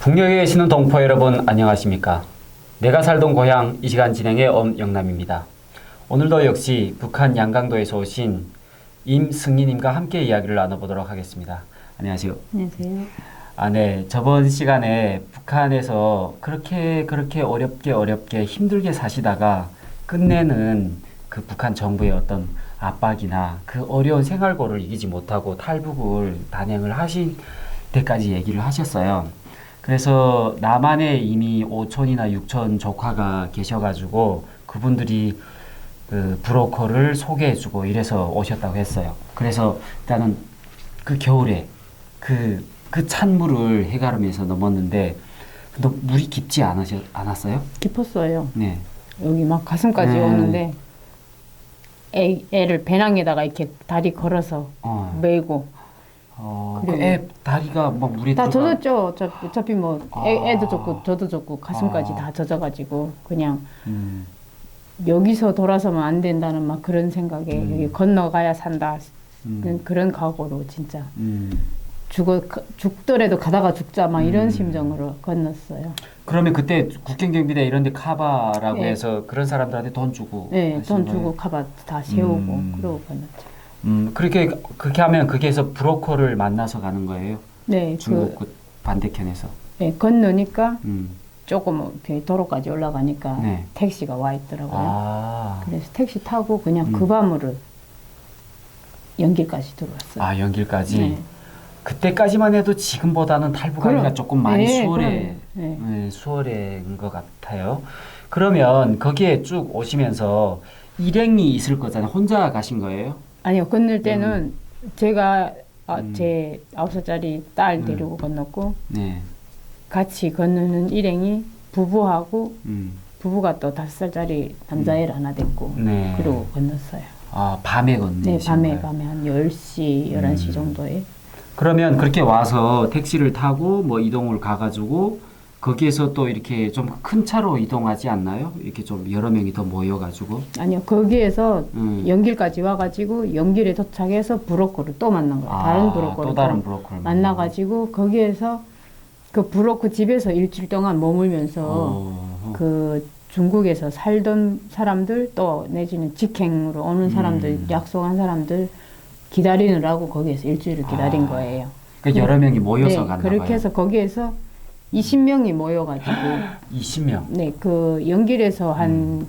북녘에 계시는 동포 여러분 안녕하십니까? 내가 살던 고향 이 시간 진행의 엄영남입니다. 오늘도 역시 북한 양강도에서 오신 임승희님과 함께 이야기를 나눠보도록 하겠습니다. 안녕하세요. 안녕하세요. 네. 저번 시간에 북한에서 그렇게 어렵게 힘들게 사시다가 끝내는 그 북한 정부의 어떤 압박이나 그 어려운 생활고를 이기지 못하고 탈북을 단행을 하신 때까지 얘기를 하셨어요. 그래서 남한에 이미 5촌이나 6촌 조카가 계셔가지고 그분들이 그 브로커를 소개해주고 이래서 오셨다고 했어요. 그래서 일단은 그 겨울에 그 찬물을 해가르면서 넘었는데 너 물이 깊지 않았어요? 깊었어요. 네. 여기 막 가슴까지 오는데 애를 배낭에다가 이렇게 다리 걸어서 메고 애 다리가 막 물에 다 들어가. 젖었죠. 어차피 뭐 애도 젖고 저도 젖고 가슴까지 다 젖어가지고 그냥 여기서 돌아서면 안 된다는 막 그런 생각에 여기 건너가야 산다 그런 각오로 진짜 죽더라도 가다가 죽자 막 이런 심정으로 건넜어요. 그러면 그때 국경경비대 이런 데 카바라고 네. 해서 그런 사람들한테 돈 주고 네, 돈 거예요? 주고 카바 다 세우고 그러고 건넜죠. 그렇게 하면 거기에서 브로커를 만나서 가는 거예요? 네, 중국 그 반대편에서. 네, 건너니까 음. 조금 이렇게 도로까지 올라가니까 네. 택시가 와 있더라고요. 그래서 택시 타고 그냥 그 밤으로 연길까지 들어왔어요. 연길까지. 네. 그때까지만 해도 지금보다는 탈북하기가 조금 많이 네. 수월한 것 같아요. 그러면 거기에 쭉 오시면서 일행이 있을 거잖아요. 혼자 가신 거예요? 아니요, 건널 때는 제가 제 9살짜리 딸 데리고 건넜고 네. 같이 건너는 일행이 부부하고 부부가 또 5살짜리 남자애를 하나 데리고 네. 그러고 건넜어요. 밤에 건너신 네, 거예요? 밤에 한 10시, 11시 정도에. 그러면 그렇게 와서 택시를 타고 뭐 이동을 가가지고 거기에서 또 이렇게 좀 큰 차로 이동하지 않나요? 이렇게 좀 여러 명이 더 모여가지고. 아니요, 거기에서 연길까지 와가지고 연길에 도착해서 브로커를 또 만난 거예요. 다른 브로커를 또 다른 브로커를 만나가지고 거기에서 그 브로커 집에서 일주일 동안 머물면서 그 중국에서 살던 사람들 또 내지는 직행으로 오는 사람들 약속한 사람들 기다리느라고 거기에서 일주일을 기다린 거예요. 그러니까 여러 명이 모여서 네, 갔나 그렇게 봐요. 해서 거기에서 20명이 모여가지고 20명. 네, 그 연길에서 한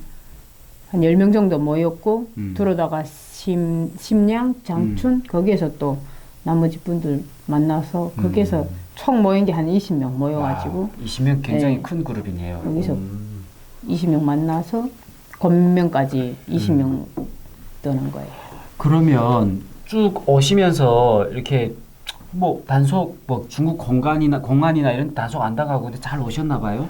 10명 정도 모였고 들어다가 심양, 장춘 거기에서 또 나머지 분들 만나서 거기에서 총 모인 게 한 20명 모여가지고 20명 굉장히 네. 큰 그룹이네요. 여기서 20명 만나서 건명까지 20명 떠난 거예요. 그러면 쭉 오시면서 이렇게 뭐 단속 뭐 중국 공안이나 이런 단속 안 당하고 근데 잘 오셨나 봐요?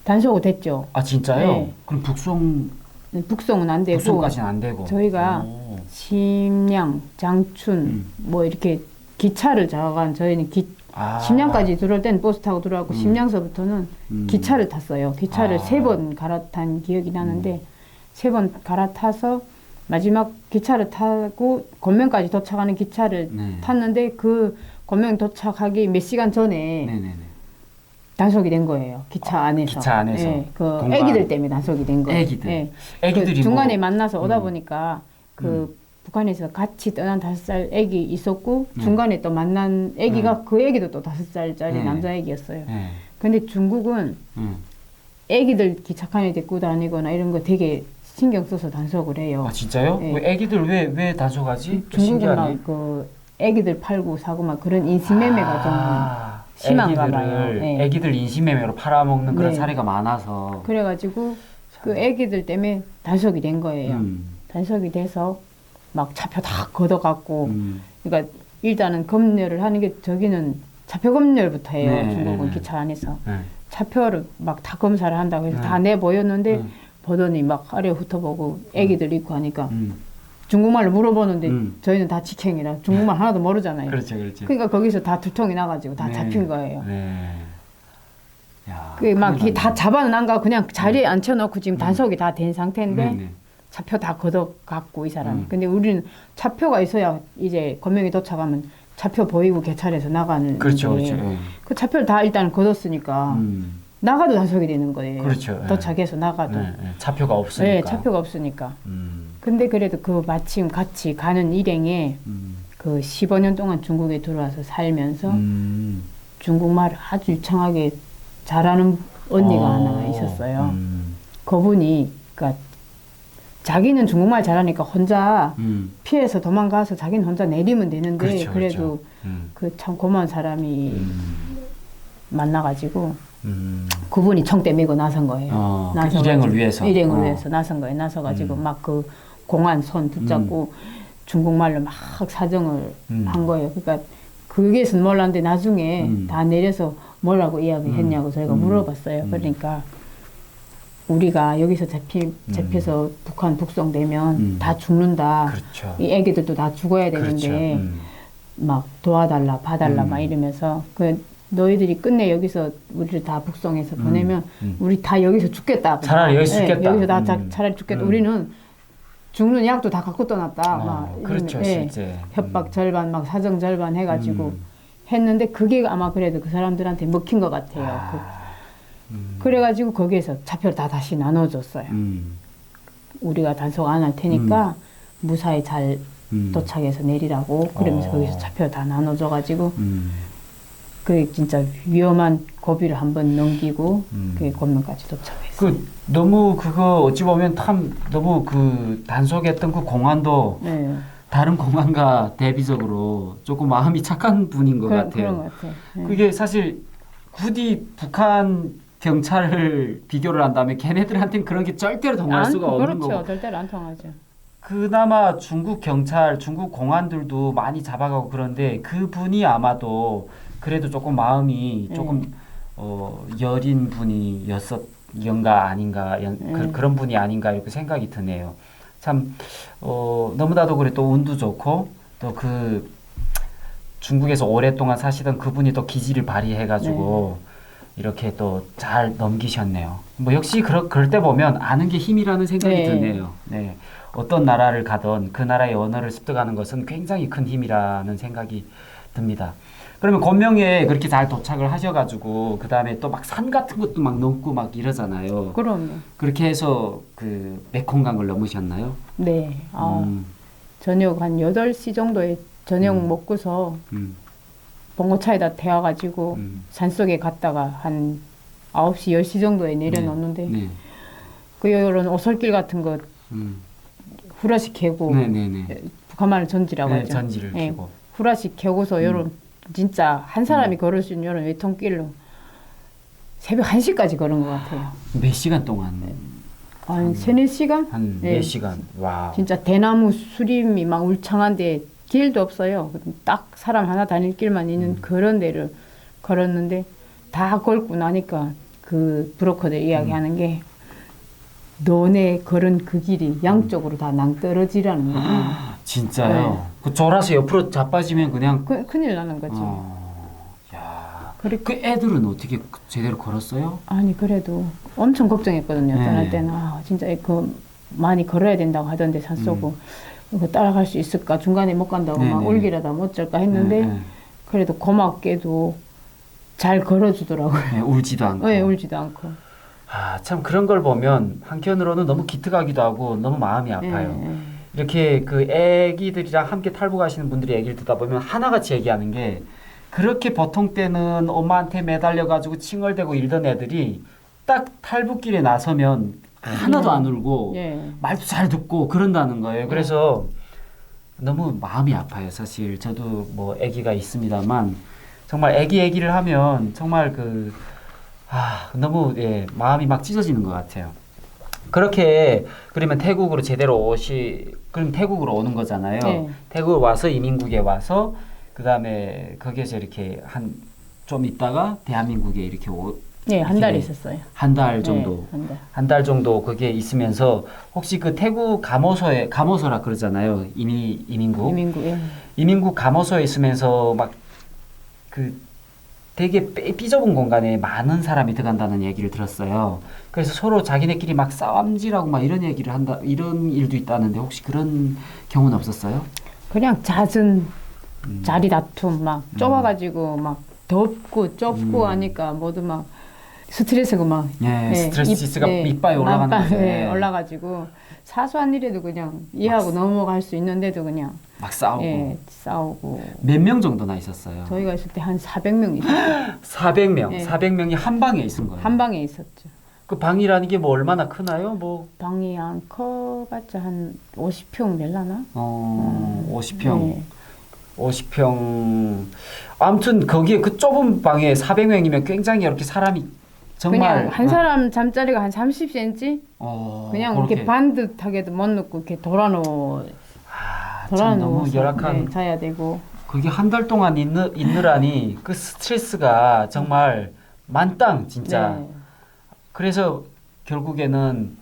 단속은 됐죠. 진짜요? 네. 그럼 북송은 안 되고 북송까지는 안 되고 저희가 심양, 장춘 뭐 이렇게 기차를 잡아간 저희는 심양까지 들어올 때는 버스 타고 들어왔고 심양서부터는 기차를 탔어요. 기차를 3번 갈아탄 기억이 나는데 3번 갈아타서 마지막 기차를 타고 권명까지 도착하는 기차를 탔는데 그 권명 도착하기 몇 시간 전에 단속이 된 거예요. 기차 안에서. 기차 안에서. 네, 그 애기들 때문에 단속이 된 거예요. 애기들. 네. 애기들이 그 중간에 뭐, 만나서 오다 보니까 그 북한에서 같이 떠난 5살 애기 있었고 중간에 또 만난 애기가 그 애기도 또 5살짜리 남자 애기였어요. 근데 중국은 애기들 기차칸에 데리고 다니거나 이런 거 되게 신경 써서 단속을 해요. 진짜요? 네. 왜 애기들 왜 단속하지? 중국은 막 그 애기들 팔고 사고 막 그런 인신매매가 좀 심한가 봐요. 네. 애기들 인신매매로 팔아먹는 그런 네. 사례가 많아서. 그래가지고 그 애기들 때문에 단속이 된 거예요. 단속이 돼서 막 차표 다 걷어갖고 그러니까 일단은 검열을 하는 게 저기는 차표 검열부터 해요. 중국은 기차 안에서. 차표를 막 다 검사를 한다고 해서 다 내보였는데 보더니 막 아래 훑어보고 애기들 있고 하니까 중국말로 물어보는데 저희는 다 직행이라 중국말 하나도 모르잖아요. 그렇죠. 그러니까 거기서 다 두통이 나가지고 다 잡힌 거예요. 막 다 잡아는 안 가고 그냥 자리에 앉혀놓고 지금 단속이 다 된 상태인데 차표 다 걷어갖고 이 사람이. 근데 우리는 차표가 있어야 이제 권명이 도착하면 차표 보이고 개찰해서 나가는. 그렇죠, 그렇죠. 예. 그 차표를 다 일단 걷었으니까 나가도 단속이 되는 거예요. 그렇죠. 도착해서 나가도. 차표가 없으니까. 네, 차표가 없으니까. 근데 그래도 그 마침 같이 가는 일행에 그 15년 동안 중국에 들어와서 살면서 중국말을 아주 유창하게 잘하는 언니가 하나 있었어요. 그분이, 그러니까 자기는 중국말 잘하니까 혼자 피해서 도망가서 자기는 혼자 내리면 되는데, 그렇죠, 그래도 그 참 고마운 사람이 만나가지고 그분이 총대 메고 나선 거예요. 그 일행을 위해서. 일행을 위해서 나선 거예요. 나서가지고 막 그 공안 손 붙잡고 중국말로 막 사정을 한 거예요. 그러니까 그게서 몰랐는데 나중에 다 내려서 뭐라고 이야기했냐고 저희가 물어봤어요. 그러니까 우리가 여기서 잡혀서 북한 북송되면 다 죽는다. 그렇죠. 이 애기들도 다 죽어야 되는데 그렇죠. 막 도와달라, 봐달라 막 이러면서 그 너희들이 끝내 여기서 우리를 다 북송해서 보내면 우리 다 여기서 죽겠다. 차라리 여기서 네, 죽겠다. 여기서 다 차라리 죽겠다. 우리는 죽는 약도 다 갖고 떠났다. 막 그렇죠, 실제. 협박 절반, 막 사정 절반 해가지고 했는데 그게 아마 그래도 그 사람들한테 먹힌 것 같아요. 그래가지고 거기에서 차표를 다 다시 나눠줬어요. 우리가 단속 안 할 테니까 무사히 잘 도착해서 내리라고 그러면서 거기서 차표 다 나눠줘가지고 그 진짜 위험한 고비를 한번 넘기고 그 권명까지 도착했어요. 그 너무 그거 어찌 보면 참 너무 그 단속했던 그 공안도 네. 다른 공안과 대비적으로 조금 마음이 착한 분인 것 같아요. 그런 것 같아요. 네. 그게 사실 굳이 북한 경찰을 비교를 한다면 걔네들한테는 그런 게 절대로 통할 수가 없는 거고. 그렇죠. 절대로 안 통하죠. 그나마 중국 경찰, 중국 공안들도 많이 잡아가고 그런데 그분이 아마도 그래도 조금 마음이 조금 여린 분이었던가 아닌가 그런 분이 아닌가 이렇게 생각이 드네요. 참 너무나도 그래 또 운도 좋고 또 그 중국에서 오랫동안 사시던 그분이 또 기지를 발휘해가지고 이렇게 또 잘 넘기셨네요. 뭐 역시 그럴 때 보면 아는 게 힘이라는 생각이 드네요. 네. 어떤 나라를 가던 그 나라의 언어를 습득하는 것은 굉장히 큰 힘이라는 생각이 듭니다. 그러면 권명에 그렇게 잘 도착을 하셔가지고 그 다음에 또 막 산 같은 것도 막 넘고 막 이러잖아요. 그럼요. 그렇게 해서 그 메콩강을 넘으셨나요? 네. 저녁 한 8시 정도에 저녁 먹고서 봉고차에다 태워가지고 산속에 갔다가 한 9시, 10시 정도에 내려놓는데 그 이런 오솔길 같은 거 후라시 캐고 북한말로 전지라고 하죠. 전지를 캐고 후라시 캐고서 요런 진짜 한 사람이 걸을 수 있는 요런 외통길로 새벽 1시까지 걸은 것 같아요. 몇 시간 동안? 한 3-4시간? 한 4시간. 와. 진짜 대나무 수림이 막 울창한데 길도 없어요. 딱 사람 하나 다닐 길만 있는 그런 데를 걸었는데 다 걸고 나니까 그 브로커들 이야기하는 게 너네 걸은 그 길이 양쪽으로 다 낭떠러지라는 거예요. 진짜요? 그 졸아서 옆으로 자빠지면 그냥 큰일 나는 거죠. 야. 그 애들은 어떻게 제대로 걸었어요? 아니 그래도 엄청 걱정했거든요. 떠날 때는 진짜 그 많이 걸어야 된다고 하던데 산속으로 이거 따라갈 수 있을까? 중간에 못 간다고 막 울기라다 못 어쩔까 했는데 그래도 고맙게도 잘 걸어주더라고요. 네, 울지도 않고. 네, 울지도 않고. 참 그런 걸 보면 한편으로는 너무 기특하기도 하고 너무 마음이 아파요. 이렇게 그 애기들이랑 함께 탈북하시는 분들이 얘기를 듣다 보면 하나같이 얘기하는 게 그렇게 보통 때는 엄마한테 매달려가지고 칭얼대고 이러던 애들이 딱 탈북길에 나서면 하나도 안 울고 말도 잘 듣고 그런다는 거예요. 그래서 너무 마음이 아파요. 사실 저도 뭐 아기가 있습니다만 정말 아기를 하면 정말 너무 마음이 막 찢어지는 것 같아요. 그렇게 그러면 태국으로 제대로 그럼 태국으로 오는 거잖아요. 태국 와서 이민국에 와서 그 다음에 거기에서 이렇게 좀 있다가 대한민국에 이렇게 한 달 있었어요. 한 달 정도. 한 달 정도 거기에 있으면서 혹시 그 태국 감호소라 그러잖아요. 이민국. 이민국 감호소에 있으면서 막 되게 삐좁은 공간에 많은 사람이 들어간다는 얘기를 들었어요. 그래서 서로 자기네끼리 막 싸움질하고 막 이런 얘기를 한다, 이런 일도 있다는데 혹시 그런 경우는 없었어요? 그냥 잦은 자리 다툼 막 좁아가지고 막 덥고 좁고 하니까 모두 막 스트레스가 막 예, 스트레스가 이빨에 올라가는 거죠. 올라가지고 사소한 일에도 그냥 이해하고 넘어갈 수 있는데도 그냥 막 싸우고. 싸우고. 몇 명 정도나 있었어요? 저희가 있을 때 한 400명 있었어요. 400명. 네. 400명이 한 방에 있은 거예요. 한 방에 있었죠. 그 방이라는 게 뭐 얼마나 크나요? 뭐 방이 안 커봤자 한 50평 될라나? 50평. 네. 50평. 아무튼 거기에 그 좁은 방에 400명이면 굉장히 이렇게 사람이 정말 그냥 한 사람 잠자리가 한 30cm? 그냥 그렇게. 이렇게 반듯하게도 못 넣고 이렇게 참 너무 열악한. 자야 되고. 거기 한 달 동안 있느라니 그 스트레스가 정말 만땅 진짜. 네. 그래서 결국에는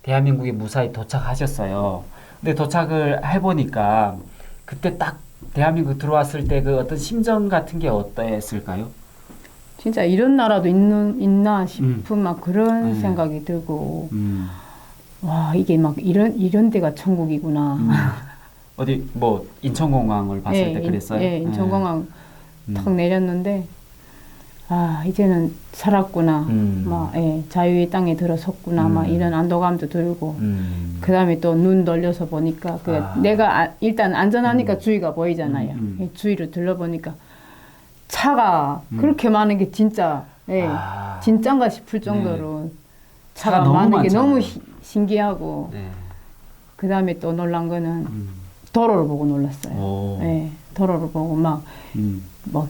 대한민국에 무사히 도착하셨어요. 근데 도착을 해보니까 그때 딱 대한민국 들어왔을 때 그 어떤 심정 같은 게 어땠을까요? 진짜 이런 나라도 있나 싶은 막 그런 네. 생각이 들고, 와, 이게 막 이런 데가 천국이구나. 어디 뭐 인천공항을 봤을 때 그랬어요? 예, 인천공항 탁 내렸는데, 아, 이제는 살았구나. 막, 자유의 땅에 들어섰구나. 막 이런 안도감도 들고, 그 다음에 또 눈 돌려서 보니까, 내가 일단 안전하니까 주위가 보이잖아요. 주위를 둘러보니까, 차가 그렇게 많은 게 진짜, 진짠가 싶을 정도로 차가 너무 많은 게 많잖아요. 너무 신기하고, 네. 그 다음에 또 놀란 거는 도로를 보고 놀랐어요. 도로를 보고 막, 뭐,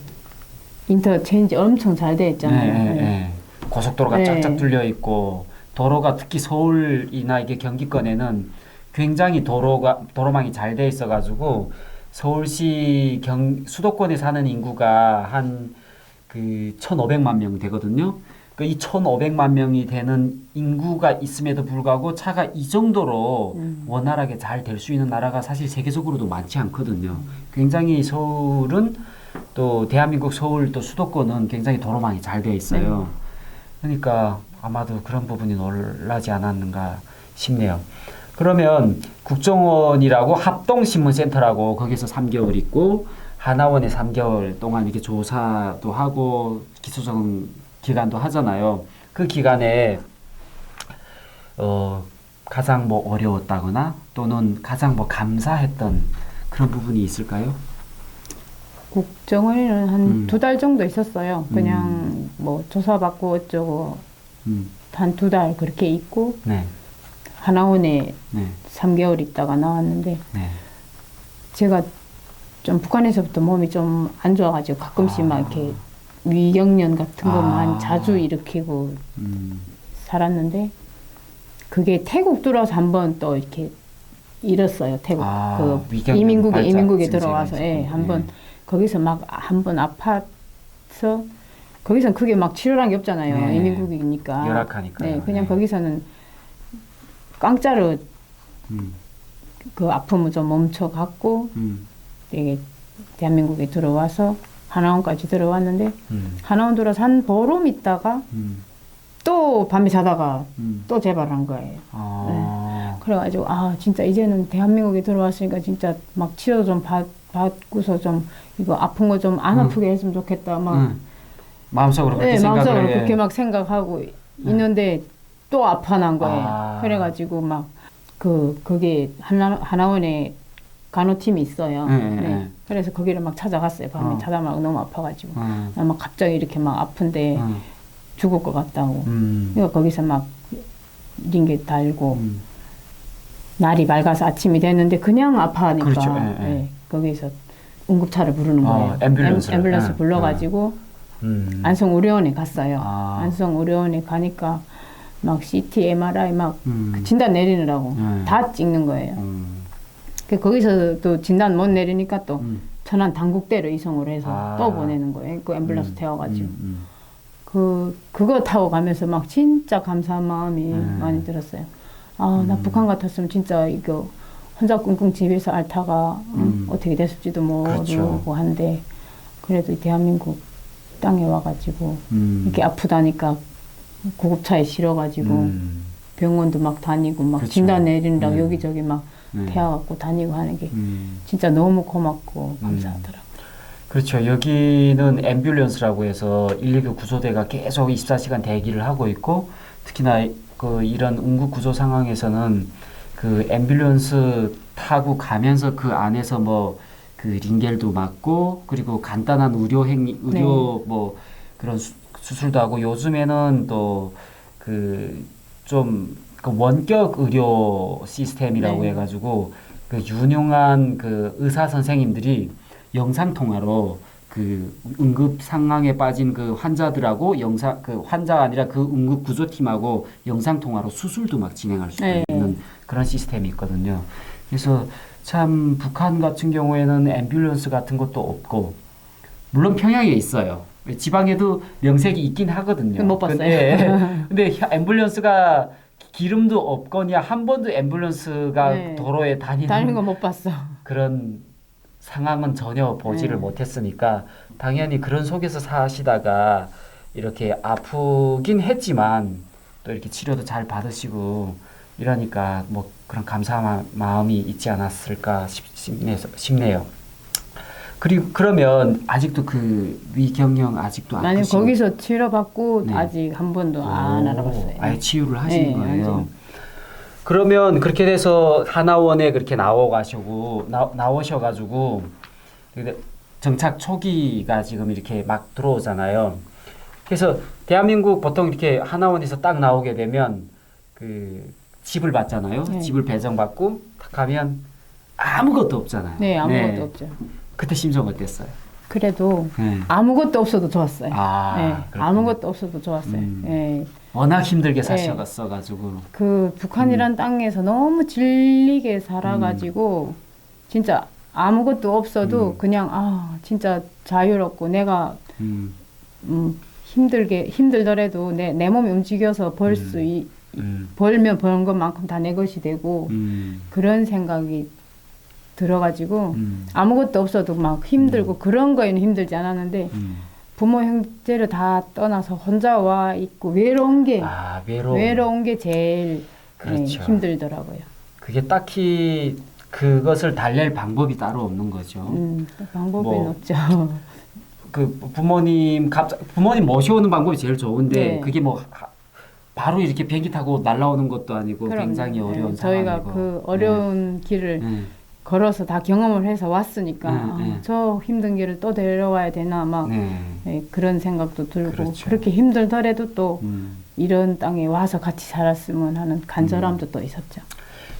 인터체인지 엄청 잘 돼 있잖아요. 고속도로가 쫙쫙 뚫려 있고 도로가 특히 서울이나 이게 경기권에는 굉장히 도로망이 잘 돼 있어 가지고 서울시 수도권에 사는 인구가 한 그 1,500만 명 되거든요. 그 이 1,500만 명이 되는 인구가 있음에도 불구하고 차가 이 정도로 원활하게 잘 될 수 있는 나라가 사실 세계적으로도 많지 않거든요. 굉장히 서울은 또 대한민국 서울 또 수도권은 굉장히 도로망이 잘 되어 있어요. 그러니까 아마도 그런 부분이 놀라지 않았는가 싶네요. 그러면 국정원이라고 합동신문센터라고 거기서 3개월 있고 하나원에 3개월 동안 이렇게 조사도 하고 기초정 기간도 하잖아요. 그 기간에 가장 뭐 어려웠다거나 또는 가장 뭐 감사했던 그런 부분이 있을까요? 국정원에는 한 2달 정도 있었어요. 그냥 뭐 조사받고 어쩌고 한 2달 그렇게 있고 네. 하나원에 네. 3개월 있다가 나왔는데 네. 제가 좀 북한에서부터 몸이 좀 안 좋아가지고 가끔씩 막 이렇게 위경련 같은 것만 자주 일으키고 살았는데 그게 태국 들어와서 한번 또 이렇게 잃었어요. 태국 그 이민국에 들어와서 한번 거기서 막 한번 아파서 거기선 크게 막 치료란 게 없잖아요. 이민국이니까. 열악하니까. 네, 그냥 거기서는 깡짜로 그 아픔을 좀 멈춰갖고 되게 대한민국에 들어와서 하나원까지 들어왔는데 하나원 들어와서 한 보름 있다가 또 밤에 자다가 또 재발한 거예요. 네. 그래가지고 진짜 이제는 대한민국에 들어왔으니까 진짜 막 치료 좀 받고서 좀 이거 아픈 거 좀 안 아프게 했으면 좋겠다. 막 마음속으로 그렇게 마음속으로 그렇게 막 생각하고 있는데 또 아파난 거예요. 그래가지고 막 거기 하나원에 간호팀이 있어요. 네. 그래서 거기를 막 찾아갔어요. 밤에 자다 막 너무 아파가지고 막 갑자기 이렇게 막 아픈데 죽을 것 같다고. 그러니까 거기서 막 링게 달고 날이 맑아서 아침이 됐는데 그냥 아파하니까 그렇죠. 거기서 응급차를 부르는 거예요. 앰뷸런스 불러가지고 안성의료원에 갔어요. 안성의료원에 가니까 막 CT, MRI 막 진단 내리느라고 다 찍는 거예요. 거기서 또 진단 못 내리니까 또 천안 당국대로 이송을 해서 또 보내는 거예요. 그 앰뷸런스 태워가지고. 그거 타고 가면서 막 진짜 감사한 마음이 많이 들었어요. 나 북한 같았으면 진짜 이거 혼자 끙끙 집에서 앓다가 어떻게 됐을지도 모르고 그렇죠. 한데 그래도 대한민국 땅에 와가지고 이렇게 아프다니까 구급차에 실어가지고 병원도 막 다니고 막 그렇죠. 진단 내린다고 여기저기 막 태워갖고 다니고 하는 게 진짜 너무 고맙고 감사하더라고요. 그렇죠. 여기는 앰뷸런스라고 해서 119 구조대가 계속 24시간 대기를 하고 있고, 특히나 그 이런 응급 구조 상황에서는 그 앰뷸런스 타고 가면서 그 안에서 뭐 그 링겔도 맞고, 그리고 간단한 의료 뭐 그런 수술도 하고, 요즘에는 또 그 좀 그 원격 의료 시스템이라고 해가지고 그 유능한 그 의사 선생님들이 영상 통화로 그 응급 상황에 빠진 그 환자들하고 그 환자가 아니라 그 응급 구조팀하고 영상 통화로 수술도 막 진행할 수 있는 그런 시스템이 있거든요. 그래서 참 북한 같은 경우에는 앰뷸런스 같은 것도 없고, 물론 평양에 있어요. 지방에도 명색이 있긴 하거든요. 못 봤어요. 근데 앰뷸런스가 기름도 없거냐, 한 번도 앰뷸런스가 도로에 다니는 거 못 봤어. 그런 상황은 전혀 보지를 못했으니까, 당연히 그런 속에서 사시다가 이렇게 아프긴 했지만 또 이렇게 치료도 잘 받으시고 이러니까 뭐 그런 감사한 마음이 있지 않았을까 싶네요. 그리고 그러면 아직도 그 위경련 아직도 아니, 아프시고? 거기서 치료받고 네. 아직 한 번도 안 알아봤어요. 아예 치유를 하신 네, 거예요. 그러면 그렇게 돼서 하나원에 그렇게 나오셔가지고 근데 정착 초기가 지금 이렇게 막 들어오잖아요. 그래서 대한민국 보통 이렇게 하나원에서 딱 나오게 되면 그 집을 받잖아요. 네. 집을 배정받고 딱 가면 아무것도 없잖아요. 네, 아무것도 없죠. 그때 심정 어땠어요? 그래도 네. 아무것도 없어도 좋았어요. 네, 그렇군요. 아무것도 없어도 좋았어요. 네. 워낙 힘들게 사셔가지고. 그 북한이란 땅에서 너무 질리게 살아가지고 진짜 아무것도 없어도 그냥 진짜 자유롭고 내가 힘들더라도 내 몸이 움직여서 벌면 버는 것만큼 다 내 것이 되고 그런 생각이 들어가지고 아무것도 없어도 막 힘들고 그런 거에는 힘들지 않았는데 부모 형제를 다 떠나서 혼자 와 있고 외로운 게 제일 그렇죠. 힘들더라고요. 그게 딱히 그것을 달랠 방법이 따로 없는 거죠. 방법은 없죠. 그 부모님 모셔오는 방법이 제일 좋은데 네. 그게 뭐 바로 이렇게 비행기 타고 날아오는 것도 아니고 굉장히 어려운 상황이고. 저희가 그 어려운 길을 걸어서 다 경험을 해서 왔으니까 저 힘든 길을 또 데려와야 되나 막 그런 생각도 들고 그렇죠. 그렇게 힘들더라도 또 이런 땅에 와서 같이 살았으면 하는 간절함도 또 있었죠.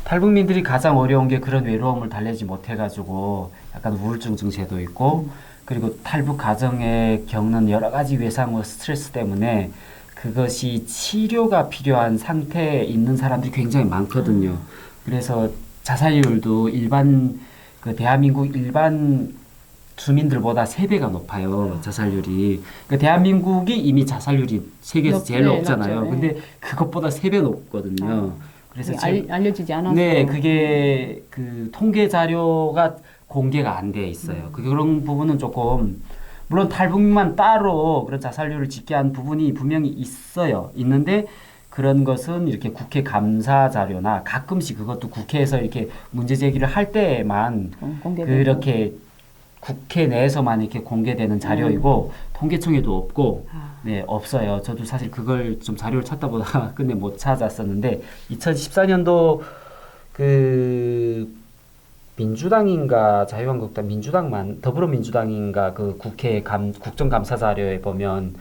탈북민들이 가장 어려운 게 그런 외로움을 달래지 못해가지고 약간 우울증 증세도 있고 그리고 탈북 가정에 겪는 여러 가지 외상과 스트레스 때문에 그것이 치료가 필요한 상태에 있는 사람들이 굉장히 많거든요. 그래서 자살률도 대한민국 일반 주민들보다 3배가 높아요. 자살률이. 그러니까 대한민국이 이미 자살률이 세계에서 제일 높잖아요. 높죠. 근데 그것보다 3배 높거든요. 그래서 알려지지 않아서. 네, 그게 그 통계 자료가 공개가 안 돼 있어요. 그런 부분은 조금 물론 탈북만 따로 그런 자살률을 집계한 부분이 분명히 있는데 그런 것은 이렇게 국회 감사 자료나 가끔씩 그것도 국회에서 이렇게 문제 제기를 할 때만 그렇게 국회 내에서만 이렇게 공개되는 자료이고 통계청에도 없고 없어요. 저도 사실 그걸 좀 자료를 찾다 보다가 근데 못 찾았었는데 2014년도 그 민주당인가 자유한국당 더불어민주당인가 그 국회 국정감사 자료에 보면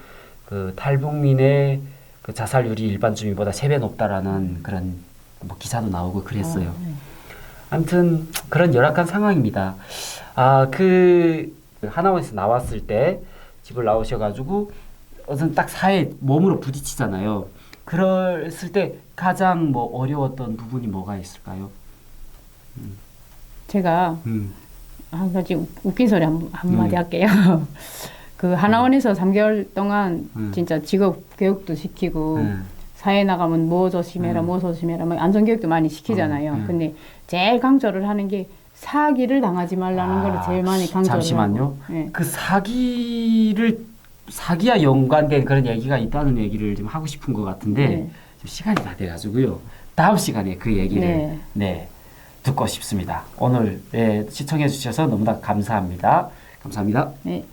그 탈북민의 그 자살률이 일반 주민보다 3배 높다라는 그런 뭐 기사도 나오고 그랬어요. 아무튼 그런 열악한 상황입니다. 그 하나원에서 나왔을 때 집을 나오셔가지고 어떤 딱 사회 몸으로 부딪히잖아요. 그랬을 때 가장 뭐 어려웠던 부분이 뭐가 있을까요? 제가 한 가지 웃긴 소리 한마디 할게요. 그 하나원에서 3개월 동안 진짜 직업 교육도 시키고 사회 나가면 뭐 조심해라 뭐 안전교육도 많이 시키잖아요. 근데 제일 강조를 하는 게 사기를 당하지 말라는 걸 제일 많이 강조를 잠시만요. 그 사기와 연관된 그런 얘기가 있다는 얘기를 좀 하고 싶은 것 같은데 좀 시간이 다 돼가지고요. 다음 시간에 그 얘기를 듣고 싶습니다. 오늘 시청해 주셔서 너무나 감사합니다. 감사합니다. 네.